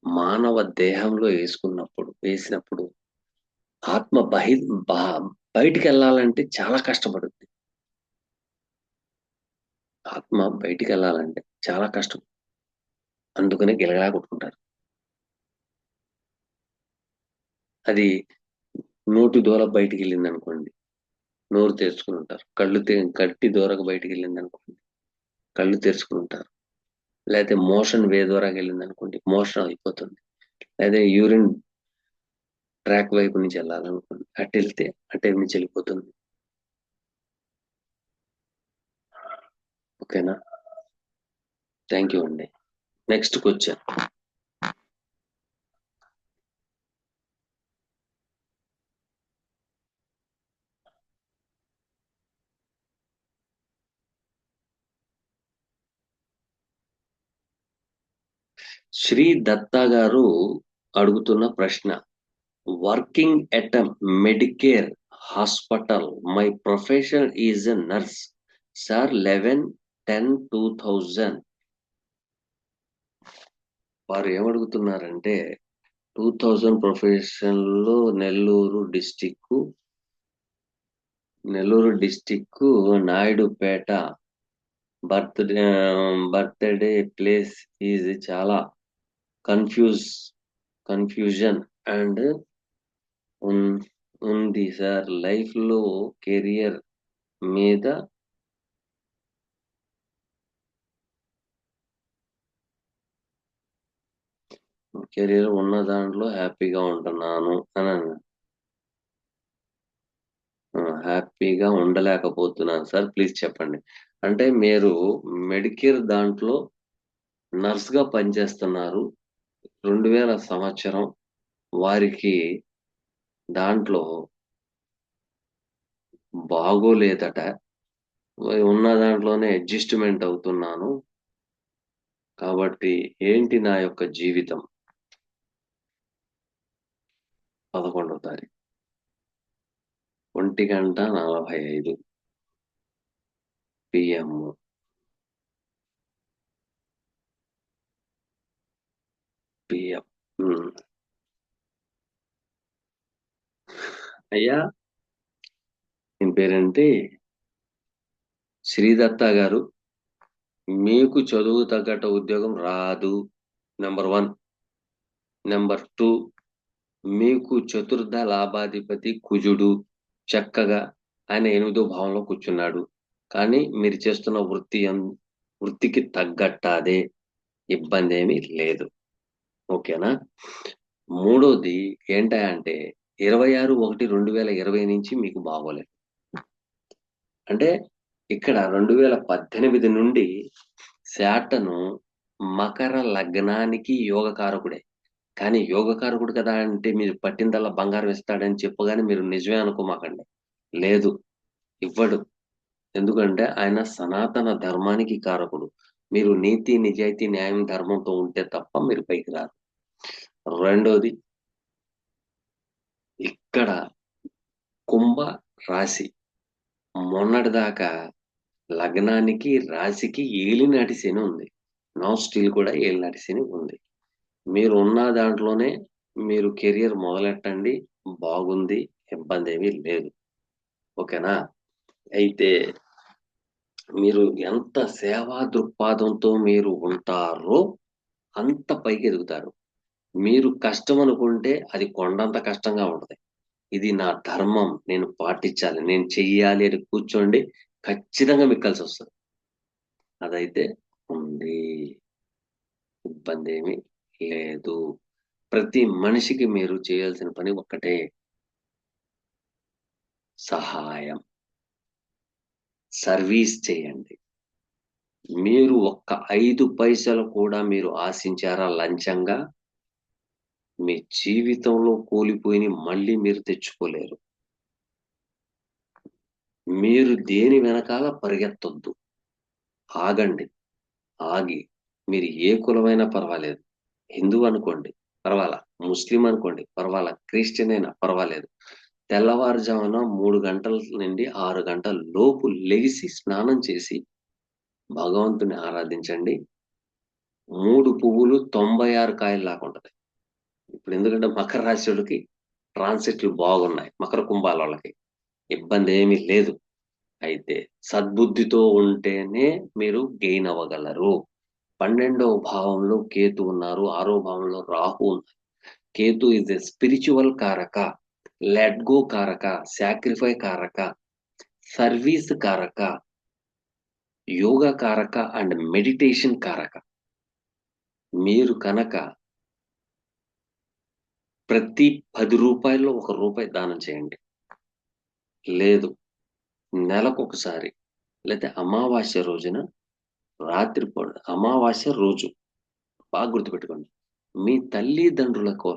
మానవ దేహంలో వేసినప్పుడు ఆత్మ బా బయటికెళ్ళాలంటే చాలా కష్టపడుద్ది. ఆత్మ బయటికెళ్ళాలంటే చాలా కష్టం. అందుకనే గిలగిలా కొట్టుకుంటారు. అది నోటి దూల బయటికెళ్ళిందనుకోండి, నోరు తెరుచుకొని ఉంటారు. కంటి దూరకు బయటికెళ్ళిందనుకోండి, కళ్ళు తెరుచుకొని ఉంటారు. లేతే మోషన్ వే ద్వారాగెళ్ళిందనుకోండి, మోషన్ అయిపోతుంది. లేదా యూరిన్ ట్రాక్ వైపు నుంచి వెళ్ళాలనుకోండి, అటెళ్తే అటు నుంచి వెళ్ళిపోతుంది. ఓకేనా? థ్యాంక్ యూ అండి. Next question. శ్రీ దత్తా గారు అడుగుతున్న ప్రశ్న. Working at a Medicare hospital. My profession is a nurse. Sir 11/10/2000. వారు ఏమడుగుతున్నారంటే 2000 ప్రొఫెషన్‌లో Nellore district Naidupeta birthday place is చాలా కన్‌ఫ్యూజ్ కన్‌ఫ్యూజన్ అండ్ ఉన్ ఉంది సార్. లైఫ్‌లో కెరియర్ మీద ఉన్న దాంట్లో హ్యాపీగా ఉంటున్నాను అనన్నా. హ్యాపీగా ఉండలేకపోతున్నాను సార్. ప్లీజ్ చెప్పండి. అంటే మీరు మెడికేర్ దాంట్లో నర్స్‌గా పనిచేస్తున్నారు. 2000 సంవత్సరం వారికి దాంట్లో బాగోలేదట. ఉన్న దాంట్లోనే అడ్జస్ట్‌మెంట్ అవుతున్నాను. కాబట్టి ఏంటి నా యొక్క జీవితం? 11వ తారీఖు. 1:45 PM. PM. హ్మ్. అయ్యా! ఈయన పేరేంటి? శ్రీదత్త గారు. మీకు చదువు తగ్గట్టు ఉద్యోగం రాదు. నంబర్ 1. నంబర్ 2, మీకు చతుర్థ లాభాధిపతి కుజుడు. చక్కగా ఆయన 8వ భావంలో కూర్చున్నాడు. కానీ మీరు చేస్తున్న వృత్తికి తగ్గట్టు ఇబ్బందేమీ లేదు. ఓకేనా? మూడోది ఏంటంటే 26/1/2020 నుంచి మీకు బాగోలేదు. అంటే ఇక్కడ 2018 నుండి శాటర్న్ మకర లగ్నానికి యోగకారకుడే. కానీ యోగకారకుడు కదా అంటే మీరు పట్టిందల్లా బంగారం ఇస్తాడని చెప్పగానే మీరు నిజమే అనుకోమాకండి. లేదు, ఇవ్వడు. ఎందుకంటే ఆయన సనాతన ధర్మానికి కారకుడు. మీరు నీతి, నిజాయితీ, న్యాయం, ధర్మంతో ఉంటే తప్ప మీరు పైకి రారు. రెండోది, ఇక్కడ కుంభ రాశి మొన్నటిదాకా లగ్నానికి, రాశికి ఏలినాటి శని ఉంది. నౌ స్టిల్ కూడా ఏలినాటి శని ఉంది. మీరు ఉన్న దాంట్లోనే మీరు కెరియర్ మొదలెట్టండి. బాగుంది. ఇబ్బందేమీ లేదు. ఓకేనా? అయితే మీరు ఎంత సేవా దృక్పథంతో మీరు ఉంటారో అంత పైకి ఎదుగుతారు. మీరు కష్టం అనుకుంటే అది కొండంత కష్టంగా ఉంటది. ఇది నా ధర్మం, నేను పాటించాలి, నేను చెయ్యాలి అని కూర్చోండి. ఖచ్చితంగా మీకు కలిసొస్తది. అదైతే ఉంది. ఇబ్బందేమీ లేదు. ప్రతి మనిషికి మీరు చేయాల్సిన పని ఒక్కటే. సహాయం. సర్వీస్ చేయండి. మీరు ఒక్క 5 పైసలు కూడా మీరు ఆశించారా లంచంగా? మీ జీవితంలో కూలిపోయినయి మళ్ళీ మీరు తెచ్చుకోలేరు. మీరు దేని వెనకాల పరిగెత్తొద్దు. ఆగండి. ఆగి మీరు ఏ కులమైనా పర్వాలేదు. హిందువు అనుకోండి పర్వాలా. ముస్లిం అనుకోండి పర్వాలా. క్రిస్టియన్ అయినా పర్వాలేదు. తెల్లవారుజామున 3 గంటల నుండి 6 గంటల లోపు లెగిసి స్నానం చేసి భగవంతుని ఆరాధించండి. 3 పువ్వులు 96 కాయల్లాగా ఉంటది. ఇప్పుడు ఎందుకంటే మకర రాశోళ్ళకి ట్రాన్సిట్లు బాగున్నాయి. మకర కుంభాలోళ్ళకి ఇబ్బందేమీ లేదు. అయితే సద్బుద్ధితో ఉంటేనే మీరు గెయిన్ అవ్వగలరు. 12వ భావంలో కేతు ఉన్నారు. 6వ భావంలో రాహు ఉన్నారు. కేతు ఇస్ ఎ స్పిరిచువల్ కారక, లెట్ గో కారక, సాక్రిఫై కారక, సర్వీస్ కారక, యోగా కారక అండ్ మెడిటేషన్ కారక. మీరు కనుక ప్రతి 10 రూపాయల్లో ₹1 దానం చేయండి. లేదు, నెలకొకసారి లేతే అమావాస్య రోజున రాత్రిపూట, అమావాస్య రోజు బాగా గుర్తుపెట్టుకోండి. మీ తల్లిదండ్రులకో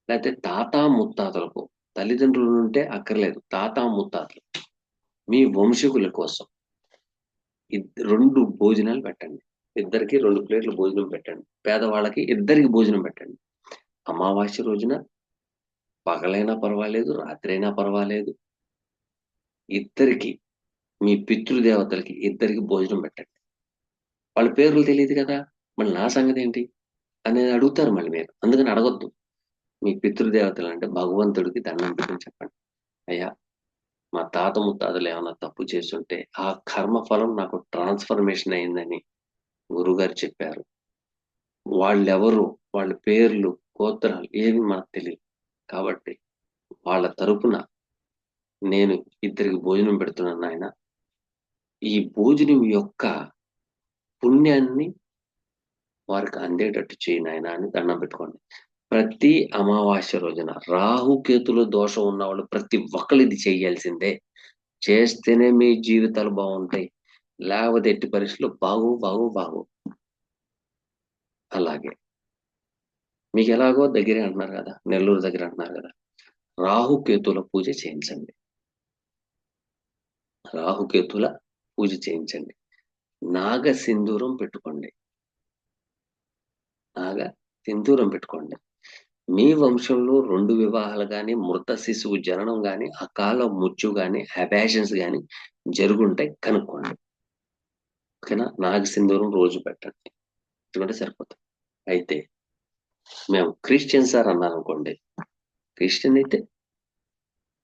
లేతే తాత ముత్తాతలకో, తల్లిదండ్రులు ఉంటే అక్కర్లేదు. తాత ముత్తాతలు మీ వంశీకుల కోసం 2 భోజనాలు పెట్టండి. ఇద్దరికి 2 ప్లేట్ల భోజనం పెట్టండి. పేదవాళ్ళకి ఇద్దరికి భోజనం పెట్టండి. అమావాస్య రోజున పగలైనా పర్వాలేదు, రాత్రైనా పర్వాలేదు. ఇద్దరికి, మీ పితృదేవతలకి ఇద్దరికి భోజనం పెట్టండి. వాళ్ళ పేర్లు తెలీదు కదా! మళ్ళీ నా సంగతేంటి? అనేది అడుగుతారు మళ్ళీ మీరు. అందుకని అడగొద్దు. మీ పితృదేవతలంటే భగవంతుడికి దండం పెట్టుకొని చెప్పండి. అయ్యా! మా తాత ముత్తాతలు ఏమన్నా తప్పు చేసుంటే ఆ కర్మ ఫలం నాకు ట్రాన్స్‌ఫర్మేషన్ అయిందని గురువుగారు చెప్పారు. వాళ్ళెవరు? వాళ్ళ పేర్లు, గోత్రాలు ఏవి మనకు తెలీదు. కాబట్టి వాళ్ళ తరపున నేను ఇద్దరికి భోజనం పెడుతున్నాను నాయన. ఈ భోజనం యొక్క పుణ్యాన్ని వారికి అందేటట్టు చెయ్యి నాయనా అని దండం పెట్టుకోండి. ప్రతి అమావాస్య రోజున రాహుకేతుల దోషం ఉన్నవాళ్ళు ప్రతి ఒక్కళ్ళు ఇది చేయాల్సిందే. చేస్తేనే మీ జీవితాలు బావుంటాయి. లేకపోతే ఎట్టి పరిస్థితిలో బాగోవు. అలాగే. మీకెలాగో దగ్గరే అంటున్నారు గదా! నెల్లూరు దగ్గర అంటున్నారు గదా! రాహుకేతుల పూజ చేయించండి. రాహుకేతుల పూజ చేయించండి. నాగ సింధూరం పెట్టుకోండి. నాగ సింధూరం పెట్టుకోండి. మీ వంశంలో 2 వివాహాలు గాని, మృత శిశువు జననం గాని, అకాల మృత్యు గాని, అబార్షన్స్ గాని జరుగుంటే కనుక్కోండి. ఓకేనా? నాగ సింధూరం రోజు పెట్టండి. పెట్టుకుంటే సరిపోతుంది. అయితే మేము క్రిస్టియన్ సార్ అన్నారనుకోండి, క్రిస్టియన్ అయితే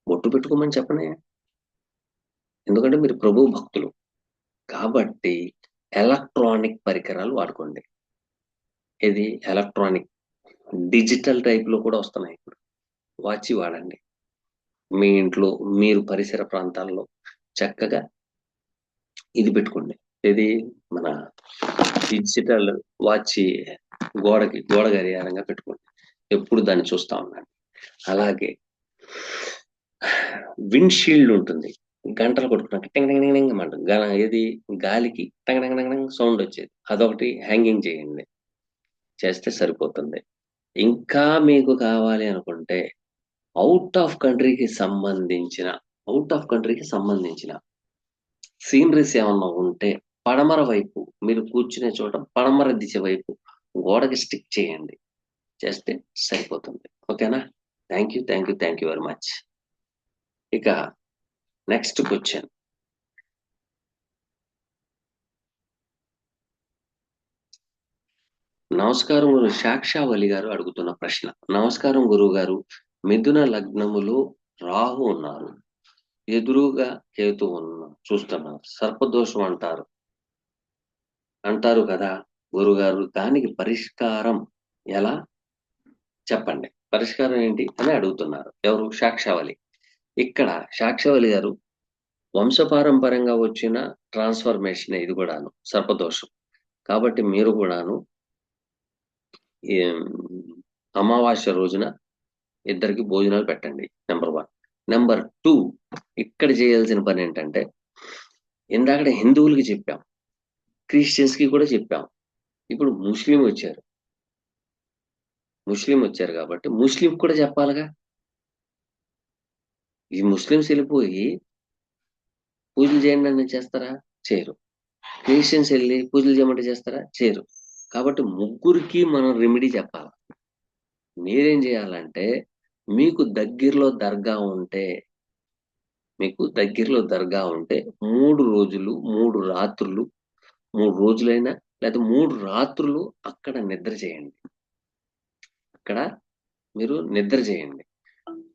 బొట్టు పెట్టుకోమని చెప్పనే. ఎందుకంటే మీరు ప్రభువు భక్తులు. కాబట్టి ఎలక్ట్రానిక్ పరికరాలు వాడుకోండి. ఇది ఎలక్ట్రానిక్ డిజిటల్ టైప్‌లో కూడా వస్తున్నాయి ఇప్పుడు. వాచి వాడండి. మీ ఇంట్లో, మీరు పరిసర ప్రాంతాల్లో చక్కగా ఇది పెట్టుకోండి. ఏది మన డిజిటల్ వాచి గోడ గడియారంగా పెట్టుకోండి. ఎప్పుడు దాన్ని చూస్తా ఉండండి. అలాగే విండ్ షీల్డ్ ఉంటుంది. గంటలు కొట్టుకున్నాక టింగ్ టింగ్ టింగ్ టింగ్ అంటుంది. ఏది గాలికి tongue tongue tongue tongue sound వచ్చేది. అదొకటి హ్యాంగింగ్ చేయండి. చేస్తే సరిపోతుంది. ఇంకా మీకు కావాలి అనుకుంటే ఔట్ ఆఫ్ కంట్రీకి సంబంధించిన సీనరీస్ ఏమన్నా ఉంటే పడమర వైపు, మీరు కూర్చునే చోట పడమర దిశ వైపు గోడకి స్టిక్ చేయండి. చేస్తే సరిపోతుంది. ఓకేనా? Thank you very much. ఇక నెక్స్ట్ క్వశ్చన్. నమస్కారం సాక్షావళి గారు అడుగుతున్న ప్రశ్న. నమస్కారం గురువుగారు. మిథున లగ్నములో రాహు ఉన్నారు. ఎదురుగా కేతు చూస్తున్నారు. సర్పదోషం అంటారు కదా గురుగారు. దానికి పరిష్కారం ఎలా చెప్పండి? పరిష్కారం ఏంటి అని అడుగుతున్నారు. ఎవరు? సాక్షావళి. ఇక్కడ సాక్షావళి గారు, వంశపారంపర్యంగా వచ్చిన ట్రాన్స్ఫర్మేషన్ ఇది కూడాను సర్పదోషం. కాబట్టి మీరు కూడాను ఈ అమావాస్య రోజున ఇద్దరికి భోజనాలు పెట్టండి. నెంబర్ 1. నెంబర్ 2, ఇక్కడ చేయాల్సిన పని ఏంటంటే, ఇందాకడ హిందువులకి చెప్పాం, క్రిస్టియన్స్ కి కూడా చెప్పాం. ఇప్పుడు ముస్లిం వచ్చారు కాబట్టి ముస్లిం కూడా చెప్పాలిగా. ఈ ముస్లిమ్స్ వెళ్ళిపోయి పూజలు చేయండి అని చేస్తారా? చేయరు. క్రిస్టియన్స్ వెళ్ళి పూజలు చేయమంటే చేస్తారా? చేయరు. కాబట్టి ముగ్గురికి మనం రెమెడీ చెప్పాలి. మీరేం చేయాలంటే, మీకు దగ్గరలో దర్గా ఉంటే 3 రోజులు 3 రాత్రులు, 3 రోజులైనా లేదా 3 రాత్రులు అక్కడ నిద్ర చేయండి. అక్కడ మీరు నిద్ర చేయండి.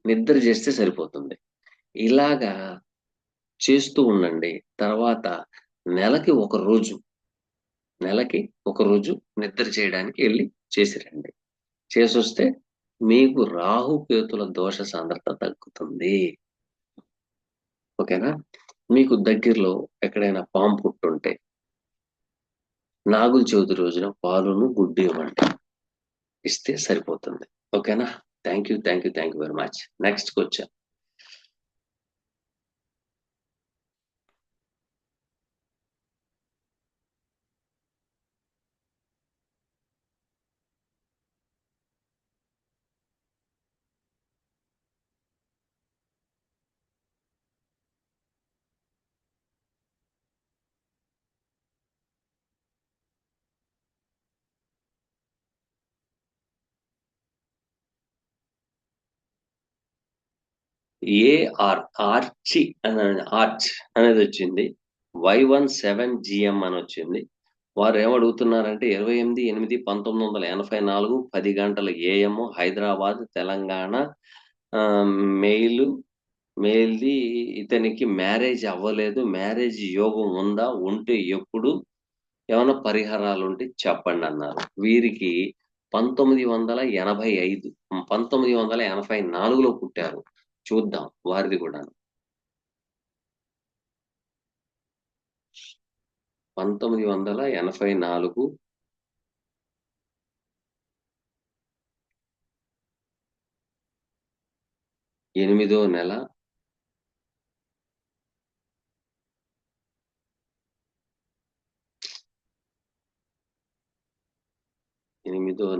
నిద్ర చేస్తే సరిపోతుంది. ఇలాగా చేస్తూ ఉండండి. తర్వాత నెలకి ఒక రోజు నిద్ర చేయడానికి వెళ్ళి చేసిరండి. చేసొస్తే మీకు రాహుకేతుల దోష సాంద్రత తగ్గుతుంది. ఓకేనా? మీకు దగ్గరలో ఎక్కడైనా పాము పుట్టుంటే నాగుల చవితి రోజున పాలును గుడ్డు ఇవ్వండి. ఇస్తే సరిపోతుంది. ఓకేనా? Thank you very much. Next question. Arch అనేది వచ్చింది. Y17GM అని వచ్చింది. వారు ఏమడుగుతున్నారంటే 28/8/1984 10 గంటల AM హైదరాబాద్ తెలంగాణ. మెయిల్ది ఇతనికి మ్యారేజ్ అవ్వలేదు. మ్యారేజ్ యోగం ఉందా? ఉంటే ఎప్పుడు? ఏమైనా పరిహారాలు ఉంటే చెప్పండి అన్నారు. వీరికి 1985 1984లో పుట్టారు. చూద్దాం వారిది కూడా. 1984 8వ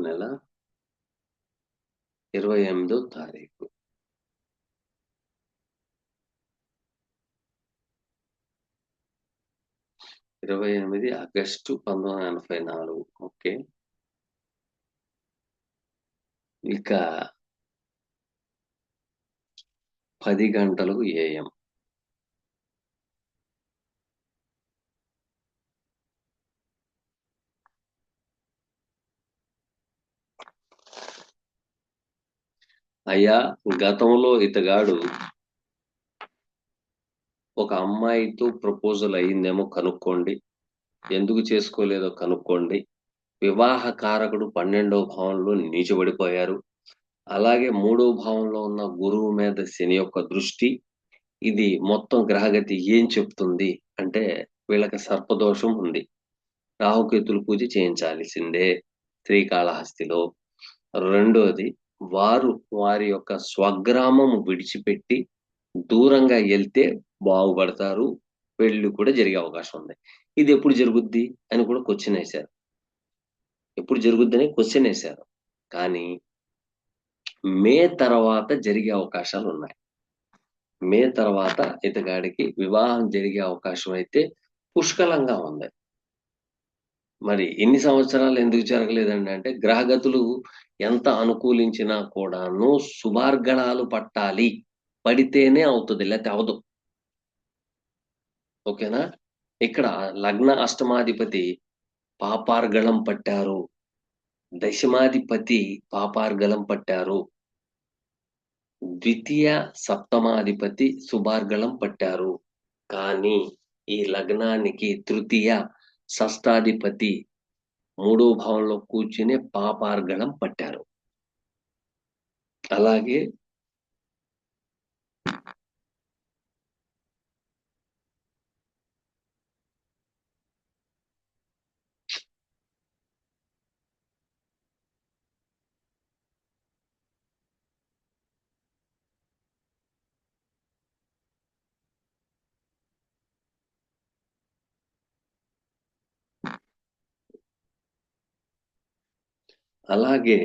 నెల 28వ తారీఖు. 28 ఆగస్టు 1984. ఓకే. ఇక 10 గంటలకు AM. అయ్యా, గతంలో ఇతగాడు ఒక అమ్మాయితో ప్రపోజల్ అయిందేమో కనుక్కోండి. ఎందుకు చేసుకోలేదో కనుక్కోండి. వివాహ కారకుడు 12వ భావంలో నీచబడిపోయారు. అలాగే 3వ భావంలో ఉన్న గురువు మీద శని యొక్క దృష్టి. ఇది మొత్తం గ్రహగతి ఏం చెప్తుంది అంటే వీళ్ళకి సర్పదోషం ఉంది. రాహుకేతుల పూజ చేయించాల్సిందే శ్రీకాళహస్తిలో. రెండోది, వారి యొక్క స్వగ్రామం విడిచిపెట్టి దూరంగా వెళ్తే బాగుపడతారు. పెళ్లి కూడా జరిగే అవకాశం ఉంది. ఇది ఎప్పుడు జరుగుద్ది అని కూడా క్వశ్చన్ వేశారు. ఎప్పుడు జరుగుద్దని క్వశ్చన్ వేశారు. కానీ మే తర్వాత జరిగే అవకాశాలు ఉన్నాయి. మే తర్వాత ఇతగాడికి వివాహం జరిగే అవకాశం అయితే పుష్కలంగా ఉంది. మరి ఇన్ని సంవత్సరాలు ఎందుకు జరగలేదండి అంటే గ్రహగతులు ఎంత అనుకూలించినా కూడాను శుభార్గణాలు పట్టాలి. పడితేనే అవుతుంది, లేకపోతే అవదు. ఓకేనా? ఇక్కడ లగ్న అష్టమాధిపతి పాపార్గళం పట్టారు. దశమాధిపతి పాపార్గళం పట్టారు. ద్వితీయ సప్తమాధిపతి శుభార్గళం పట్టారు. కానీ ఈ లగ్నానికి తృతీయ షష్టాధిపతి 3వ భావంలో కూర్చుని పాపార్గళం పట్టారు. అలాగే అలాగే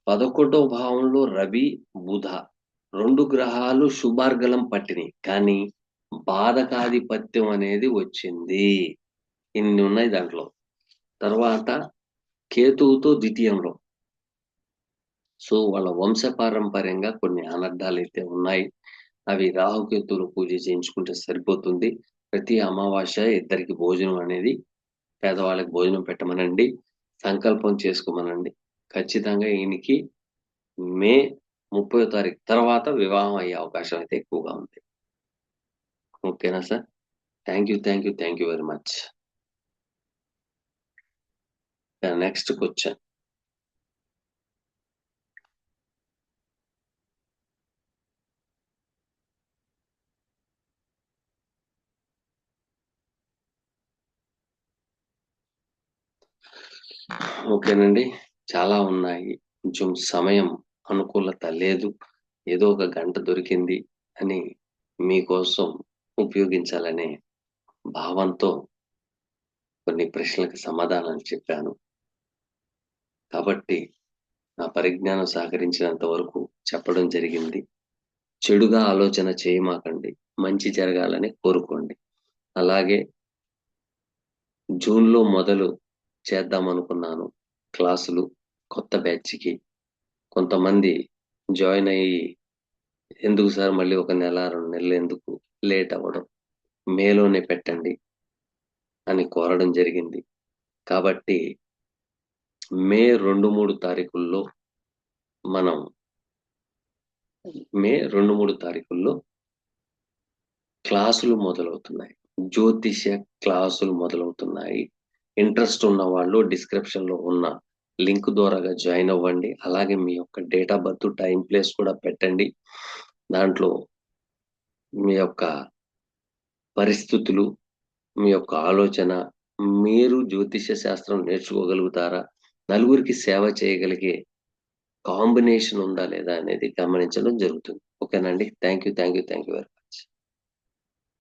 11వ భావంలో రవి, బుధ 2 గ్రహాలు శుభార్గళం పట్టినాయి. కానీ బాధకాధిపత్యం అనేది వచ్చింది. ఇన్ని ఉన్నాయి దాంట్లో. తర్వాత కేతువుతో ద్వితీయంలో. సో వాళ్ళ వంశపారంపర్యంగా కొన్ని అనర్థాలు అయితే ఉన్నాయి. అవి రాహుకేతువులు పూజ చేయించుకుంటే సరిపోతుంది. ప్రతి అమావాస్య ఇద్దరికి భోజనం అనేది పేదవాళ్ళకి భోజనం పెట్టమనండి. సంకల్పం చేసుకోమనండి. ఖచ్చితంగా ఈయనకి మే 30వ తారీఖు తర్వాత వివాహం అయ్యే అవకాశం అయితే ఎక్కువగా ఉంది. ఓకేనా sir? Thank you very much. Next question. ఓకేనండి. చాలా ఉన్నాయి. కొంచెం సమయం అనుకూలత లేదు. ఏదో ఒక గంట దొరికింది అని మీకోసం ఉపయోగించాలనే భావంతో కొన్ని ప్రశ్నలకు సమాధానాలు చెప్పాను. కాబట్టి నా పరిజ్ఞానం సహకరించినంత వరకు చెప్పడం జరిగింది. చెడుగా ఆలోచన చేయమాకండి. మంచి జరగాలని కోరుకోండి. అలాగే జూన్‌లో మొదలు చేద్దామనుకున్నాను క్లాసులు కొత్త బ్యాచ్‌కి. కొంతమంది జాయిన్ అయ్యి ఎందుకు సార్ మళ్ళీ ఒక నెల, 2 నెలలు ఎందుకు లేట్ అవ్వడం? మేలోనే పెట్టండి అని కోరడం జరిగింది. కాబట్టి మే 2, 3 తారీఖుల్లో మనం మే 2, 3 తారీఖుల్లో క్లాసులు మొదలవుతున్నాయి. జ్యోతిష్య క్లాసులు మొదలవుతున్నాయి. ఇంట్రెస్ట్ ఉన్న వాళ్ళు డిస్క్రిప్షన్‌లో ఉన్న లింక్ ద్వారాగా జాయిన్ అవ్వండి. అలాగే మీ యొక్క date of birth, time, place కూడా పెట్టండి. దాంట్లో మీ యొక్క పరిస్థితులు, మీ యొక్క ఆలోచన, మీరు జ్యోతిష్య శాస్త్రం నేర్చుకోగలుగుతారా? నలుగురికి సేవ చేయగలిగే కాంబినేషన్ ఉందా లేదా అనేది గమనించడం జరుగుతుంది. ఓకేనండి. Thank you very